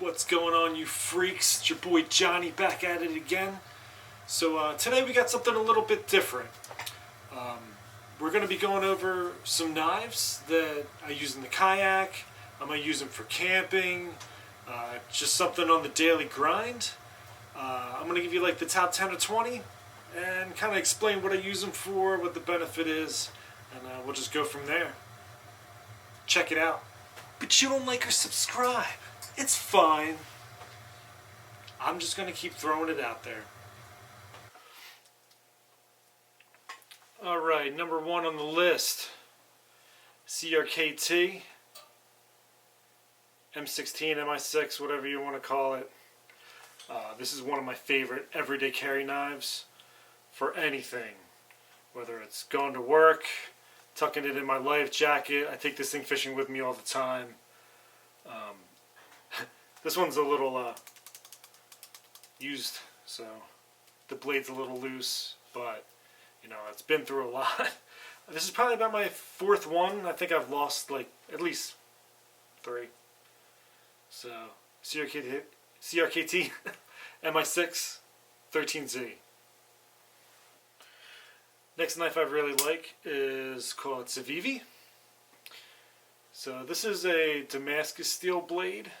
What's going on, you freaks? It's your boy Johnny back at it again. So today we got something a little bit different. We're going to be going over some knives that I use in the kayak. I might use them for camping, just something on the daily grind. I'm going to give you like the top 10 or 20 and kind of explain what I use them for, what the benefit is, and we'll just go from there. Check it out. But you don't like or subscribe. It's fine. I'm just going to keep throwing it out there. Alright, number one on the list. CRKT. M16, MI6, whatever you want to call it. This is one of my favorite everyday carry knives for anything. Whether it's going to work, tucking it in my life jacket. I take this thing fishing with me all the time. This one's a little used, so the blade's a little loose, but you know, it's been through a lot. This is probably about my fourth one. I think I've lost like at least 3. So CRKT MI6 13Z. Next knife I really like is called CIVIVI. So this is a Damascus steel blade.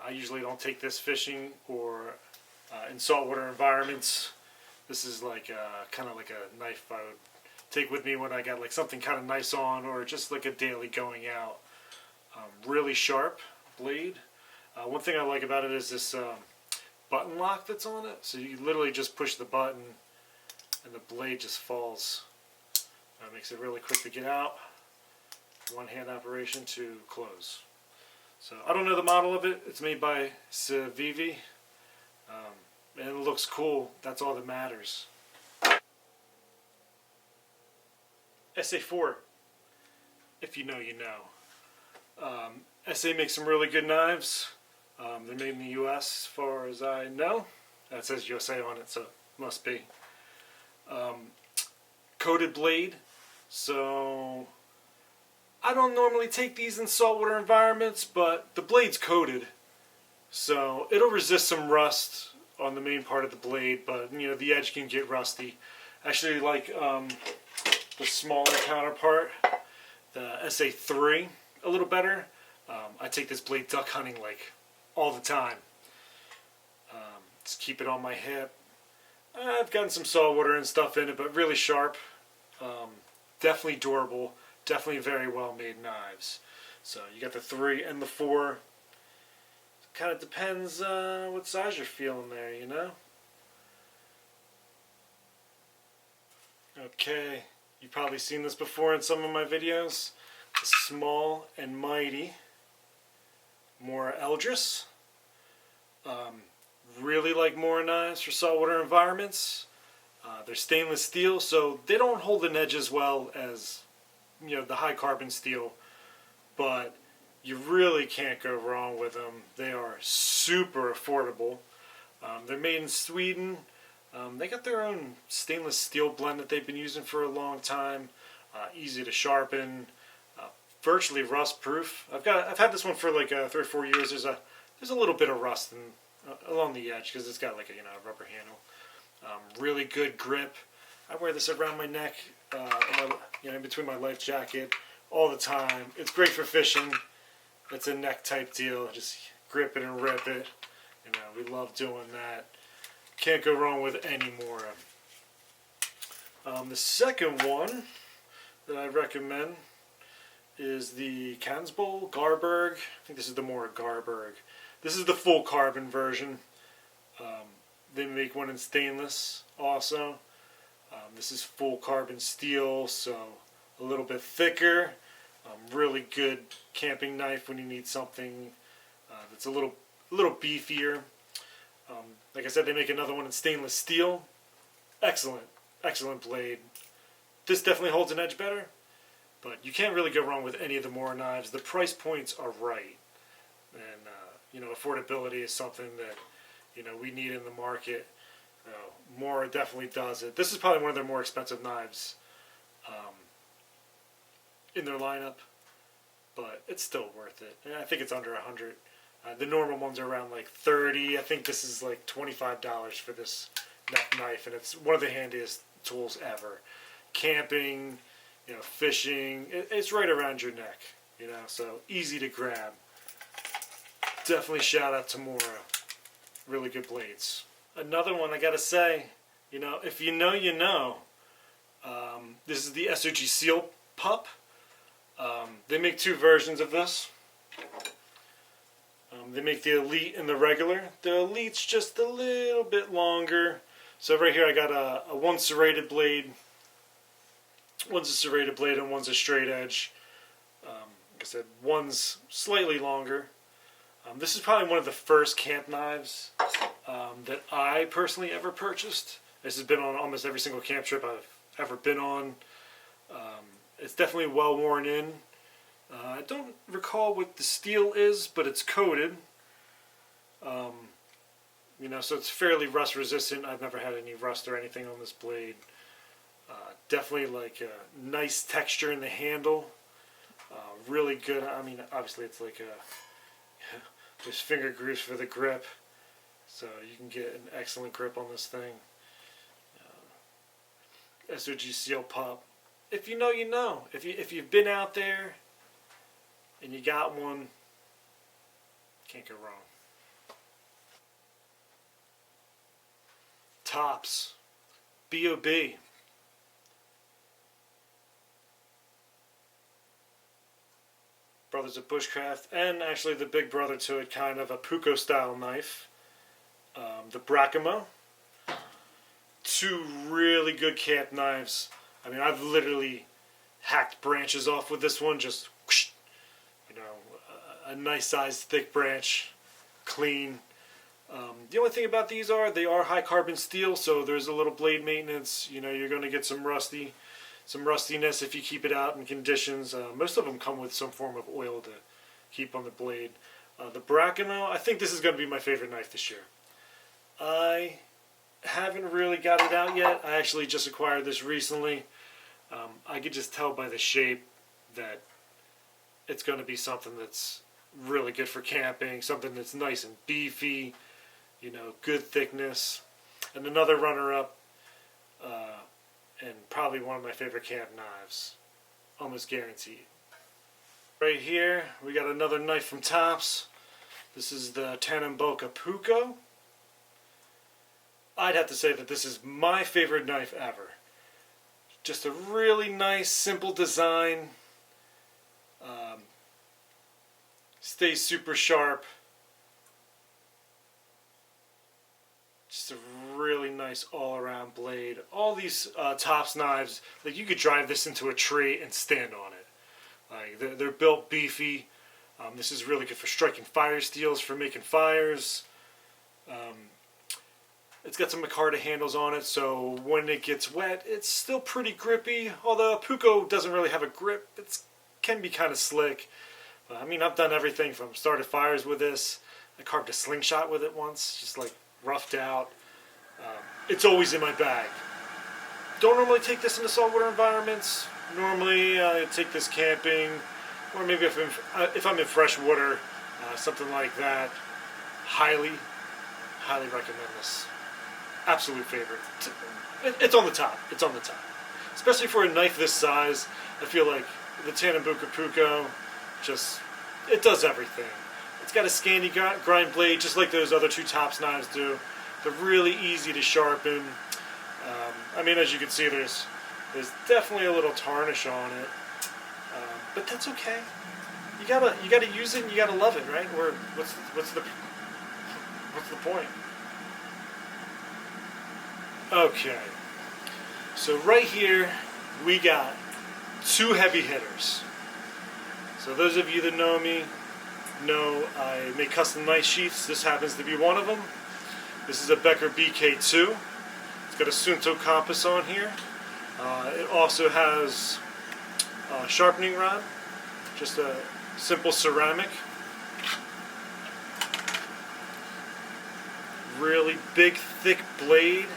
I usually don't take this fishing or in saltwater environments. This is like kind of like a knife I would take with me when I got like something kind of nice on, or just like a daily going out. Really sharp blade. One thing I like about it is this button lock that's on it. So you literally just push the button and the blade just falls. That makes it really quick to get out. One hand operation to close. So I don't know the model of it. It's made by CIVIVI. And it looks cool. That's all that matters. SA4. If you know, you know. ESEE makes some really good knives. They're made in the US as far as I know. That says USA on it, so it must be. Coated blade. So I don't normally take these in saltwater environments, but the blade's coated. So it'll resist some rust on the main part of the blade, but you know, the edge can get rusty. Actually, like the smaller counterpart, the SA3, a little better. I take this blade duck hunting like all the time. Just keep it on my hip. I've gotten some saltwater and stuff in it, but really sharp. Definitely durable. Definitely very well made knives. So you got the 3 and the 4. Kind of depends what size you're feeling there, you know? Okay, you've probably seen this before in some of my videos. The small and mighty Mora Eldris. Really like Mora knives for saltwater environments. They're stainless steel, so they don't hold an edge as well as, you know, the high carbon steel, but you really can't go wrong with them. They are super affordable. They're made in Sweden. They got their own stainless steel blend that they've been using for a long time. Easy to sharpen, virtually rust proof. I've had this one for like 3 or 4 years. There's a little bit of rust along the edge because it's got like a rubber handle. Really good grip. I wear this around my neck, in between my life jacket all the time. It's great for fishing. It's a neck type deal. Just grip it and rip it. You know, we love doing that. Can't go wrong with any Mora. The second one that I recommend is the Kansbol Garberg. I think this is the Mora Garberg. This is the full carbon version. They make one in stainless also. This is full carbon steel, so a little bit thicker. Really good camping knife when you need something that's a little beefier. Like I said, they make another one in stainless steel. Excellent blade. This definitely holds an edge better, but you can't really go wrong with any of the Mora knives. The price points are right, and affordability is something that we need in the market. Mora definitely does it. This is probably one of their more expensive knives in their lineup. but it's still worth it. And I think it's under 100. The normal ones are around like 30. I think this is like $25 for this knife, and it's one of the handiest tools ever. Camping, fishing, it's right around your neck, so easy to grab. Definitely shout out to Mora. Really good blades. Another one I gotta say, if you know, you know. This is the SOG Seal Pup. They make two versions of this. They make the Elite and the regular. The Elite's just a little bit longer. So right here I got a one serrated blade. One's a serrated blade and one's a straight edge. Like I said, one's slightly longer. This is probably one of the first camp knives that I personally ever purchased. This has been on almost every single camp trip I've ever been on. It's definitely well worn in. I don't recall what the steel is, but it's coated. So it's fairly rust resistant. I've never had any rust or anything on this blade. Definitely like a nice texture in the handle. Really good. I mean, obviously it's like there's finger grooves for the grip, so you can get an excellent grip on this thing. SOG Seal Pup. If you know, you know. If you've been out there and you got one, can't go wrong. Tops. B.O.B. Brothers of Bushcraft, and actually the big brother to it, kind of a Puko style knife. The Bracamo. Two really good camp knives. I mean, I've literally hacked branches off with this one, just whoosh, a nice sized thick branch, clean. The only thing about these are they are high carbon steel, so there's a little blade maintenance. You're going to get some rustiness if you keep it out in conditions. Most of them come with some form of oil to keep on the blade. The Bracamo, I think this is going to be my favorite knife this year. I haven't really got it out yet. I actually just acquired this recently. I could just tell by the shape that it's going to be something that's really good for camping, something that's nice and beefy, good thickness. And another runner-up, and probably one of my favorite camp knives, almost guaranteed. Right here, we got another knife from Tops. This is the Tanamboka Puko. I'd have to say that this is my favorite knife ever. Just a really nice, simple design. Stays super sharp. Just a really nice all-around blade. All these Tops knives, like you could drive this into a tree and stand on it. Like they're built beefy. This is really good for striking fire steels, for making fires. It's got some micarta handles on it, so when it gets wet, it's still pretty grippy. Although Puko doesn't really have a grip, it can be kind of slick. I mean, I've done everything from started fires with this. I carved a slingshot with it once, just like roughed out. It's always in my bag. Don't normally take this into saltwater environments. Normally, I take this camping, or maybe if I'm in freshwater, something like that. Highly recommend this. Absolute favorite. It's on the top. It's on the top. Especially for a knife this size, I feel like the Tanamboka Puko it does everything. It's got a Scandi grind blade, just like those other two Tops knives do. They're really easy to sharpen. I mean, as you can see, there's definitely a little tarnish on it, but that's okay. You gotta use it and you gotta love it, right? Or what's the point? Okay, so right here we got two heavy hitters. So those of you that know me know I make custom knife sheaths. This happens to be one of them. This is a Becker BK2. It's got a Sunto compass on here. It also has a sharpening rod, just a simple ceramic. Really big, thick blade.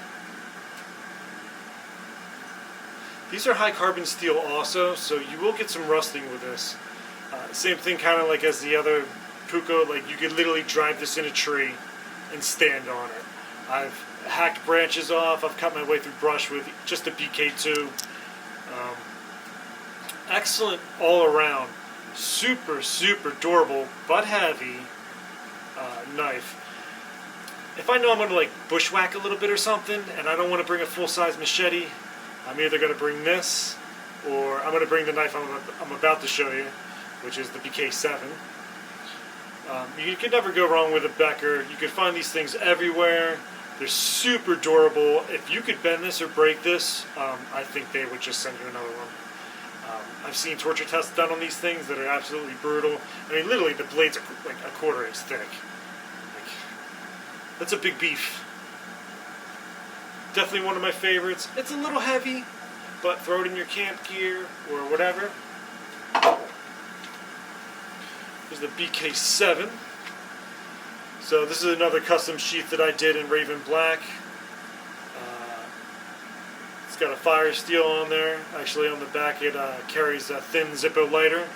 These are high carbon steel also, so you will get some rusting with this. Same thing kind of like as the other Puko, like you could literally drive this in a tree and stand on it. I've hacked branches off, I've cut my way through brush with just a BK2. Excellent all around, super durable but heavy knife. If I know I'm going to like bushwhack a little bit or something and I don't want to bring a full-size machete, I'm either going to bring this or I'm going to bring the knife I'm about to show you, which is the BK7. You can never go wrong with a Becker. You can find these things everywhere. They're super durable. If you could bend this or break this, I think they would just send you another one. I've seen torture tests done on these things that are absolutely brutal. I mean, literally, the blades are like a quarter-inch thick. Like, that's a big beef. Definitely one of my favorites. It's a little heavy, but throw it in your camp gear or whatever. Here's the BK7. So this is another custom sheath that I did in Raven Black. It's got a fire steel on there. Actually, on the back it carries a thin Zippo lighter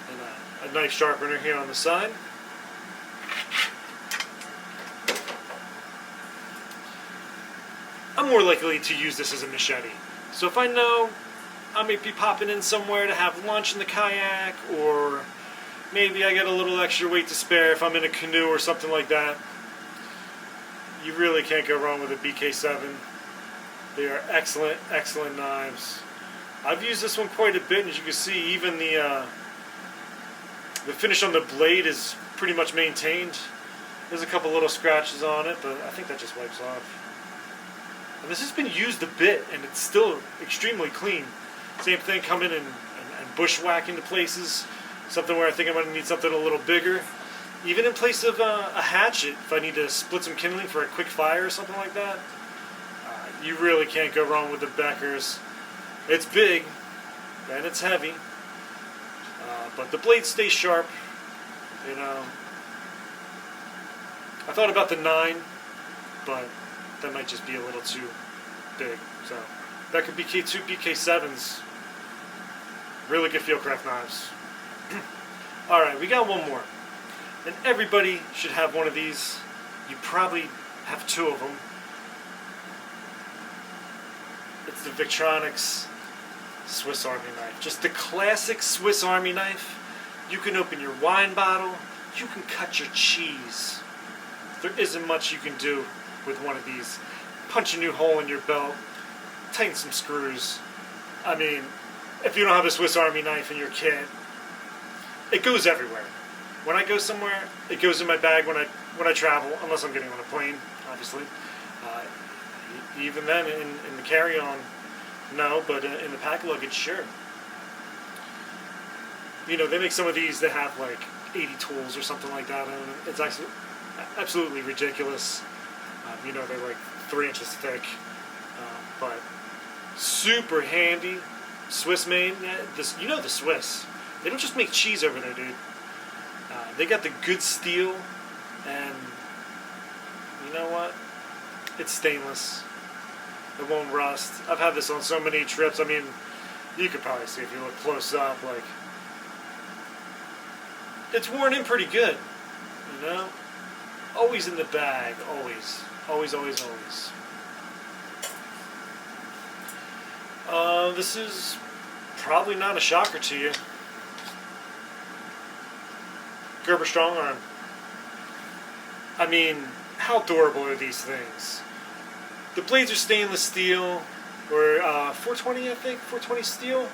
and a knife sharpener here on the side. I'm more likely to use this as a machete. So if I know I may be popping in somewhere to have lunch in the kayak, or maybe I get a little extra weight to spare if I'm in a canoe or something like that, you really can't go wrong with a BK7. They are excellent, excellent knives. I've used this one quite a bit, and as you can see, even the finish on the blade is pretty much maintained. There's a couple little scratches on it, but I think that just wipes off. And this has been used a bit, and it's still extremely clean. Same thing, come in and bushwhack into places. Something where I think I'm going to need something a little bigger. Even in place of a hatchet, if I need to split some kindling for a quick fire or something like that, you really can't go wrong with the Beckers. It's big, and it's heavy, but the blades stay sharp, you know. I thought about the 9, but that might just be a little too big. So, Becker BK2, BK7s, really good fieldcraft knives. Alright, we got one more. And everybody should have one of these. You probably have 2 of them. It's the Victoirnox Swiss Army knife. Just the classic Swiss Army knife. You can open your wine bottle. You can cut your cheese. There isn't much you can do with one of these. Punch a new hole in your belt. Tighten some screws. I mean, if you don't have a Swiss Army knife in your kit, it goes everywhere. When I go somewhere, it goes in my bag when I travel, unless I'm getting on a plane, obviously. Even then, in the carry-on, no, but in the pack luggage, sure. You know, they make some of these that have like 80 tools or something like that, and it's actually absolutely ridiculous. You know, they're like 3 inches thick, but super handy. Swiss made. Yeah, you know the Swiss. They don't just make cheese over there, dude. They got the good steel, and you know what? It's stainless. It won't rust. I've had this on so many trips. I mean, you could probably see if you look close up, like, it's worn in pretty good, you know? Always in the bag, always. Always, always, always. This is probably not a shocker to you. Gerber Strong Arm. I mean, how durable are these things? The blades are stainless steel, or 420, I think, 420 steel.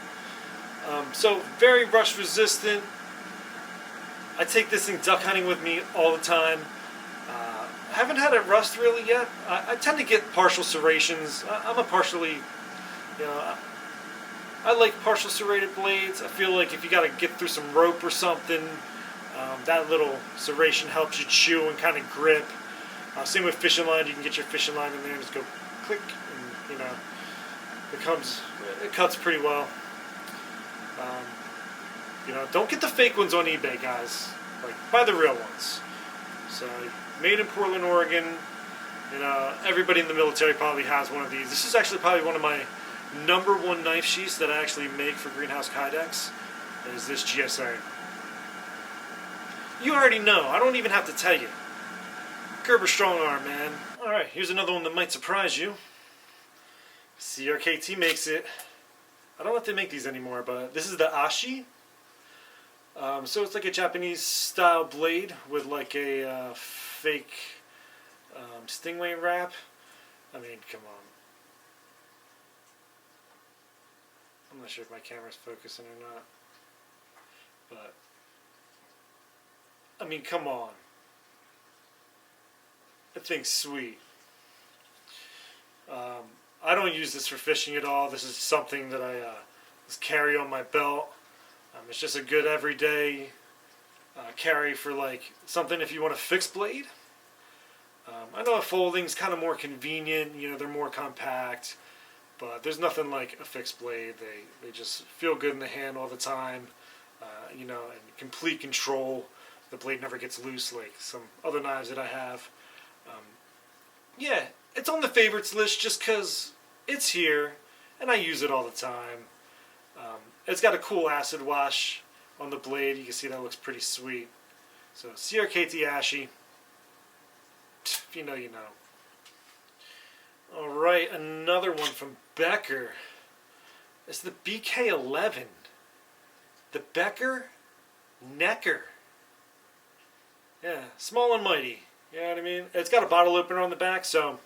So very rust resistant. I take this thing duck hunting with me all the time. Haven't had it rust really yet. I tend to get partial serrations. I'm a partially, you know, I like partial serrated blades. I feel like if you got to get through some rope or something, that little serration helps you chew and kind of grip. Same with fishing line. You can get your fishing line in there and just go click, and you know, it cuts pretty well. You know, don't get the fake ones on eBay, guys. Like, buy the real ones. So, made in Portland, Oregon. You know, everybody in the military probably has one of these. This is actually probably one of my #1 knife sheaths that I actually make for Greenhouse Kydex. is this GSA. You already know. I don't even have to tell you. Gerber strong arm, man. Alright, here's another one that might surprise you. CRKT makes it. I don't know if they make these anymore, but this is the Ashi. So it's like a Japanese style blade with like a fake stingray wrap. I mean, come on. I'm not sure if my camera's focusing or not. But, I mean, come on. That thing's sweet. I don't use this for fishing at all. This is something that I just carry on my belt. It's just a good everyday carry for like something if you want a fixed blade. I know a folding's kind of more convenient. You know, they're more compact. But there's nothing like a fixed blade. They just feel good in the hand all the time. You know, and complete control. The blade never gets loose like some other knives that I have. Yeah, it's on the favorites list just because it's here and I use it all the time. It's got a cool acid wash on the blade. You can see that looks pretty sweet. So CRKT Ashi. If you know, you know. Alright, another one from Becker. It's the BK11. The Becker Necker. Yeah, small and mighty. You know what I mean? It's got a bottle opener on the back, so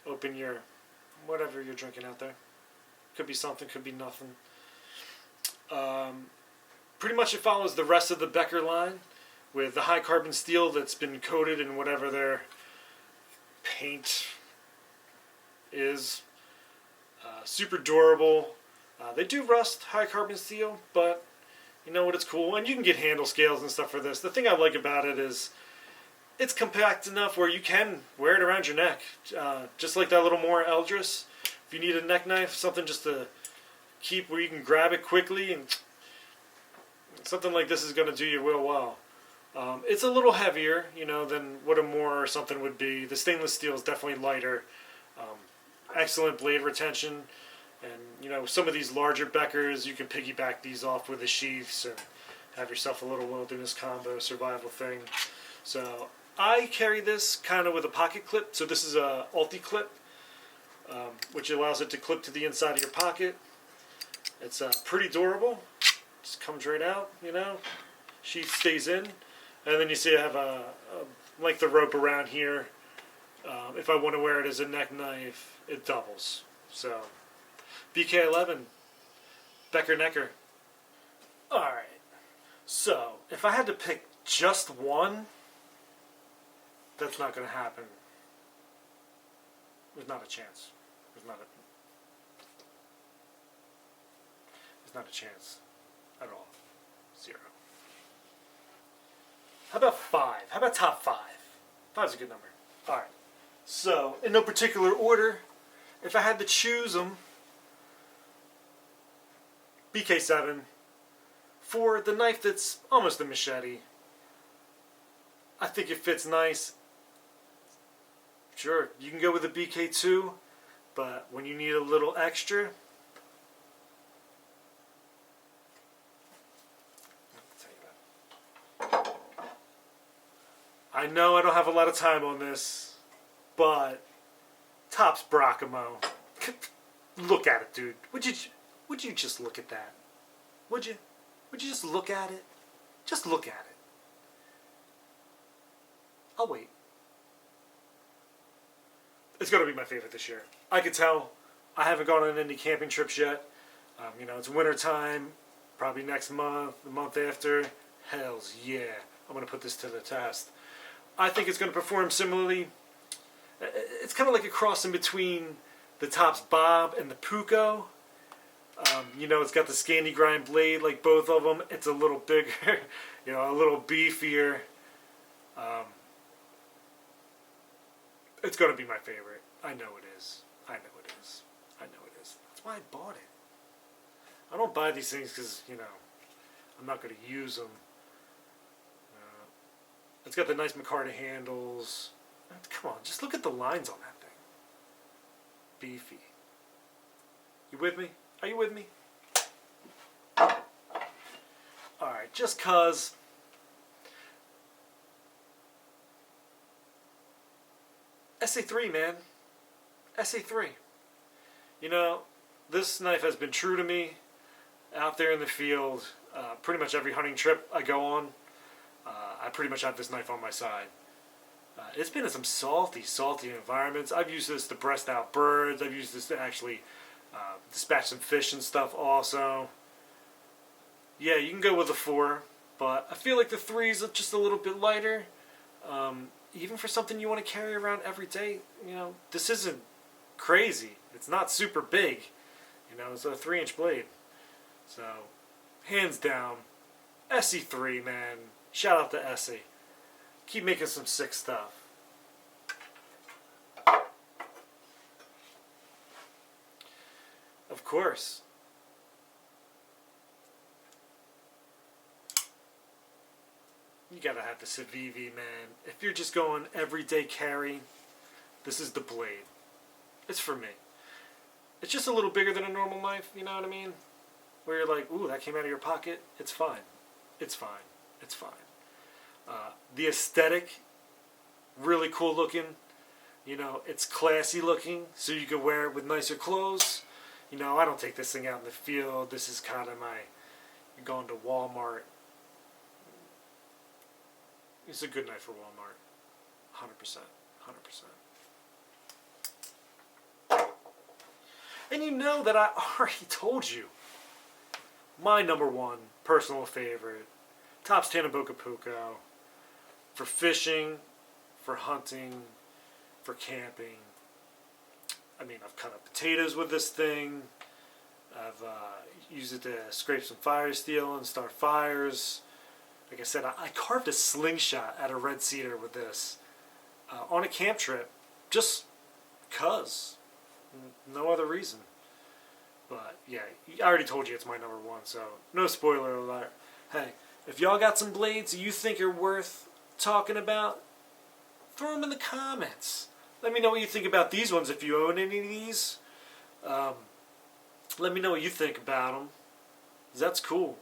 open your whatever you're drinking out there. Could be something, could be nothing. Pretty much it follows the rest of the Becker line with the high carbon steel that's been coated in whatever their paint is. Super durable. They do rust high carbon steel, but you know what, it's cool. And you can get handle scales and stuff for this. The thing I like about it is it's compact enough where you can wear it around your neck. Just like that little Mora Eldris. If you need a neck knife, something just to keep where you can grab it quickly, and something like this is going to do you real well. It's a little heavier, you know, than what a Mora or something would be. The stainless steel is definitely lighter. Excellent blade retention. And, you know, some of these larger Beckers, you can piggyback these off with the sheaths and have yourself a little wilderness combo survival thing. So I carry this kind of with a pocket clip. So this is a Ulti clip, which allows it to clip to the inside of your pocket. It's pretty durable. Just comes right out, you know. Sheath stays in. And then you see I have a length of rope around here. If I want to wear it as a neck knife, it doubles. So BK11, Becker Necker. Alright, so if I had to pick just one, that's not going to happen. There's not a chance. There's not a chance at all. 0. How about 5? How about top 5? 5's a good number. Alright, so in no particular order, if I had to choose them, BK7 for the knife that's almost a machete. I think it fits nice. Sure, you can go with a BK2, but when you need a little extra, I know I don't have a lot of time on this, but Topps Brachimo. Look at it, dude. Would you just look at that? Would you? Would you just look at it? Just look at it. I'll wait. It's going to be my favorite this year. I could tell. I haven't gone on any camping trips yet. You know, it's winter time. Probably next month, the month after. Hells yeah. I'm going to put this to the test. I think it's going to perform similarly. It's kind of like a cross in between the Topps Bob and the Puko. You know, it's got the Scandi grind blade like both of them. It's a little bigger, you know, a little beefier. It's going to be my favorite. I know it is. I know it is. I know it is. That's why I bought it. I don't buy these things because, you know, I'm not going to use them. It's got the nice micarta handles. Come on, just look at the lines on that thing. Beefy. You with me? Are you with me? just cause SE3, man. SE3. You know, this knife has been true to me out there in the field. Pretty much every hunting trip I go on, I pretty much have this knife on my side. It's been in some salty environments. I've used this to breast out birds. I've used this to actually dispatch some fish and stuff also. Yeah, you can go with a 4, but I feel like the 3 is just a little bit lighter. Even for something you want to carry around every day, you know, this isn't crazy. It's not super big. You know, it's a 3-inch blade. So, hands down, SE3, man. Shout out to ESEE. Keep making some sick stuff. Of course. You gotta have the CIVIVI, man. If you're just going everyday carry, this is the blade. It's for me. It's just a little bigger than a normal knife, you know what I mean? Where you're like, ooh, that came out of your pocket. It's fine. It's fine. It's fine. The aesthetic, really cool looking. You know, it's classy looking, so you can wear it with nicer clothes. You know, I don't take this thing out in the field. This is kind of my, you're going to Walmart. It's a good knife for Walmart. 100%. 100%. And you know that I already told you my #1 personal favorite, Tops Tanaboka Puko, for fishing, for hunting, for camping. I mean, I've cut up potatoes with this thing. I've used it to scrape some fire steel and start fires. Like I said, I carved a slingshot out of red cedar with this on a camp trip, just 'cause. No other reason. But yeah, I already told you it's my #1, so no spoiler alert. Hey, if y'all got some blades you think are worth talking about, throw them in the comments. Let me know what you think about these ones if you own any of these. Let me know what you think about them. That's cool.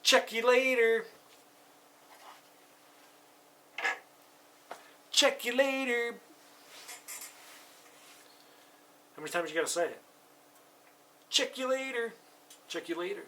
Check you later. Check you later. How many times you gotta say it? Check you later. Check you later.